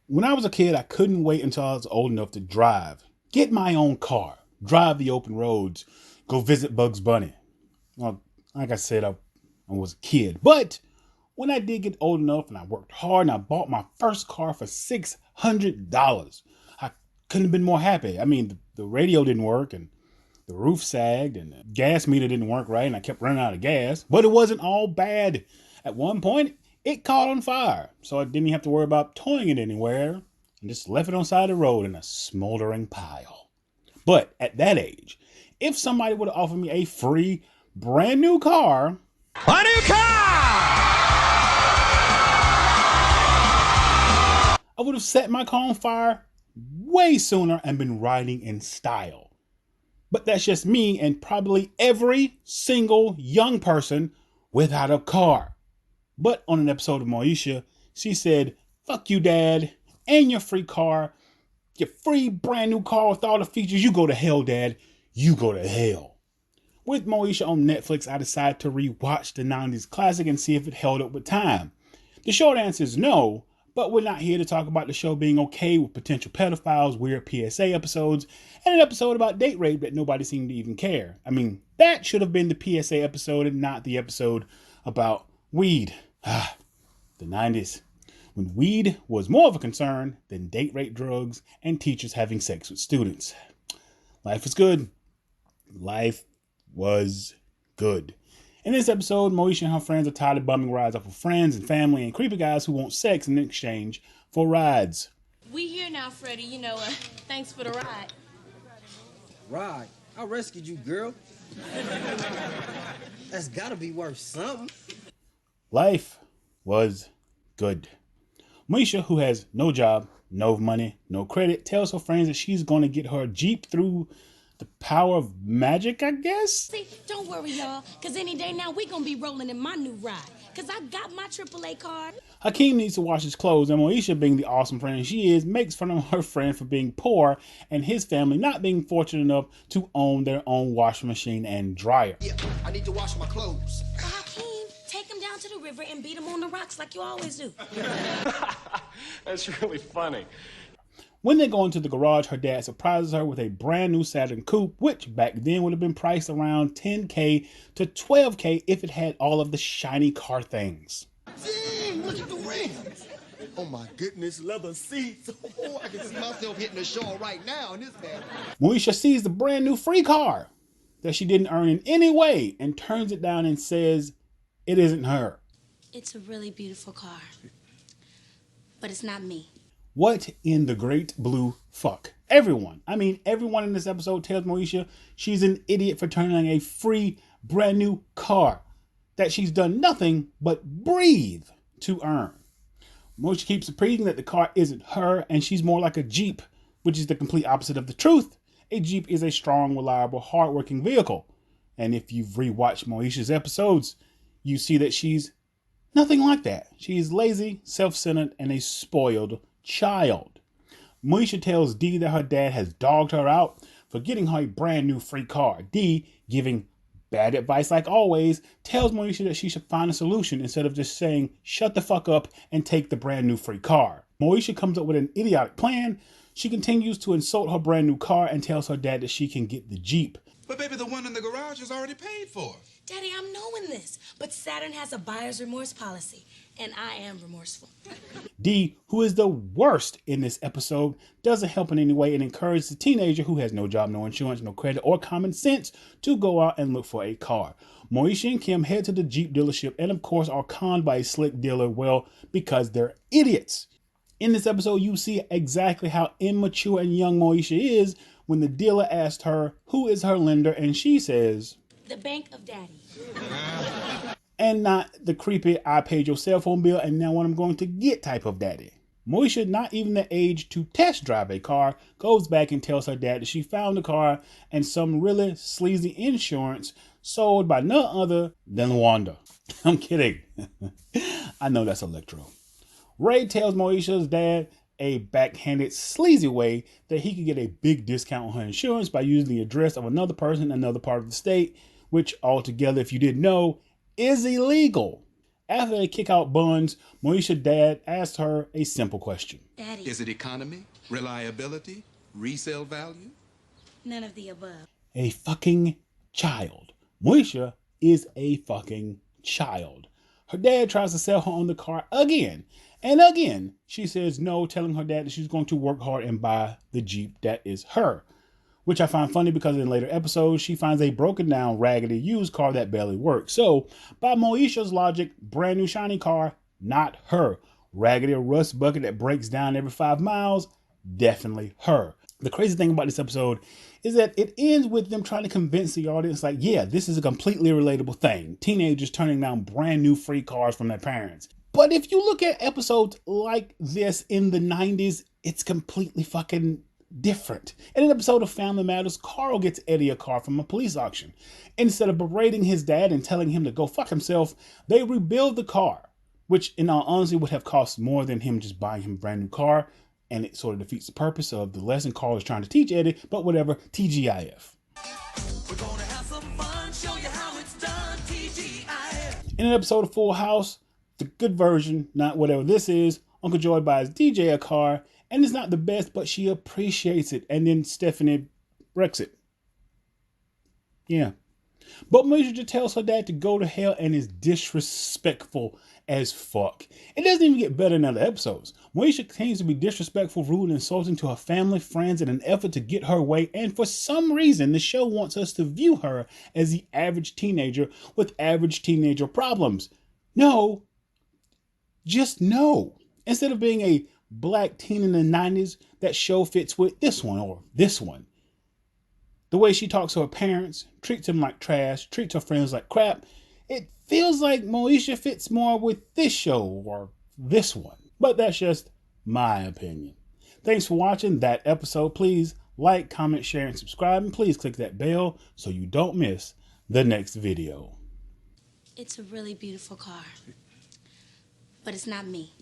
When I was a kid, I couldn't wait until I was old enough to drive. Get my own car, drive the open roads, go visit Bugs Bunny. Well, like I said, I was a kid. But when I did get old enough and I worked hard and I bought my first car for $600, I couldn't have been more happy. I mean, the radio didn't work and the roof sagged and the gas meter didn't work right and I kept running out of gas. But it wasn't all bad. At one point, it caught on fire, so I didn't have to worry about towing it anywhere and just left it on the side of the road in a smoldering pile. But at that age, if somebody would have offered me a free, brand new car, I would have set my car on fire way sooner and been riding in style. But that's just me and probably every single young person without a car. But on an episode of Moesha, she said, "Fuck you, Dad, and your free car. Your free brand new car with all the features. You go to hell, Dad. You go to hell." With Moesha on Netflix, I decided to rewatch the 90s classic and see if it held up with time. The short answer is no, but we're not here to talk about the show being okay with potential pedophiles, weird PSA episodes, and an episode about date rape that nobody seemed to even care. I mean, that should have been the PSA episode and not the episode about weed. The 90s, when weed was more of a concern than date rape, drugs, and teachers having sex with students. Life was good. Life was good. In this episode, Moesha and her friends are tired of bumming rides off of friends and family and creepy guys who want sex in exchange for rides. We here now, Freddie. Thanks for the ride. Ride? I rescued you, girl. That's gotta be worth something. Life was good. Moesha, who has no job, no money, no credit, tells her friends that she's going to get her Jeep through the power of magic, I guess? See, don't worry, y'all, because any day now we going to be rolling in my new ride, because I got my AAA card. Hakeem needs to wash his clothes, and Moesha, being the awesome friend she is, makes fun of her friend for being poor and his family not being fortunate enough to own their own washing machine and dryer. Yeah, I need to wash my clothes. Hakeem, take him down to the river and beat him on the rocks like you always do. That's really funny. When they go into the garage, her dad surprises her with a brand new Saturn coupe, which back then would have been priced around $10K to $12K if it had all of the shiny car things. Dang, look at the rims. Oh my goodness, leather seats. Oh, I can see myself hitting the shore right now in this man. Moesha sees the brand new free car that she didn't earn in any way and turns it down and says it isn't her. It's a really beautiful car, but it's not me. What in the great blue fuck? Everyone in this episode tells Moesha she's an idiot for turning a free brand new car that she's done nothing but breathe to earn. Moesha keeps repeating that the car isn't her and she's more like a Jeep, which is the complete opposite of the truth. A Jeep is a strong, reliable, hardworking vehicle. And if you've rewatched Moesha's episodes, you see that she's nothing like that. She's lazy, self-centered, and a spoiled child. Moesha tells Dee that her dad has dogged her out for getting her a brand new free car. Dee, giving bad advice like always, tells Moesha that she should find a solution instead of just saying shut the fuck up and take the brand new free car. Moesha comes up with an idiotic plan. She continues to insult her brand new car and tells her dad that she can get the Jeep. But baby, the one in the garage is already paid for. Daddy, I'm knowing this, but Saturn has a buyer's remorse policy, and I am remorseful. Dee, who is the worst in this episode, doesn't help in any way and encourages the teenager who has no job, no insurance, no credit, or common sense to go out and look for a car. Moesha and Kim head to the Jeep dealership and of course are conned by a slick dealer, well, because they're idiots. In this episode, you see exactly how immature and young Moesha is when the dealer asked her who is her lender and she says, "The Bank of Daddy." And not the creepy "I paid your cell phone bill and now what I'm going to get" type of daddy. Moesha, not even the age to test drive a car, goes back and tells her dad that she found the car and some really sleazy insurance sold by none other than Wanda. I'm kidding. I know that's Electro. Ray tells Moesha's dad a backhanded, sleazy way that he could get a big discount on her insurance by using the address of another person in another part of the state, which altogether, if you didn't know, is illegal. After they kick out Buns, Moesha's dad asked her a simple question. Daddy, Is it economy, reliability, resale value? none of the above. A fucking child. Moesha is a fucking child. Her dad tries to sell her on the car again. And again, she says no, telling her dad that she's going to work hard and buy the Jeep that is her. Which I find funny because in later episodes, she finds a broken down, raggedy used car that barely works. So, by Moesha's logic, brand new shiny car, not her. Raggedy rust bucket that breaks down every 5 miles, definitely her. The crazy thing about this episode is that it ends with them trying to convince the audience, like, yeah, this is a completely relatable thing. Teenagers turning down brand new free cars from their parents. But if you look at episodes like this in the 90s, it's completely fucking different. In an episode of Family Matters, Carl gets Eddie a car from a police auction. Instead of berating his dad and telling him to go fuck himself, they rebuild the car, which in all honesty would have cost more than him just buying him a brand new car. And it sort of defeats the purpose of the lesson Carl is trying to teach Eddie, but whatever, TGIF. We're gonna have some fun, show you how it's done, TGIF. In an episode of Full House, the good version, not whatever this is, Uncle Joy buys DJ a car, and it's not the best, but she appreciates it, and then Stephanie wrecks it. Yeah. But Moesha just tells her dad to go to hell and is disrespectful as fuck. It doesn't even get better in other episodes. Moesha continues to be disrespectful, rude, and insulting to her family, friends in an effort to get her way, and for some reason, the show wants us to view her as the average teenager with average teenager problems. No. Just no. Instead of being a black teen in the 90s, that show fits with this one or this one. The way she talks to her parents, treats them like trash, treats her friends like crap, it feels like Moesha fits more with this show or this one. But that's just my opinion. Thanks for watching that episode. Please like, comment, share, and subscribe. And please click that bell so you don't miss the next video. It's a really beautiful car. But it's not me.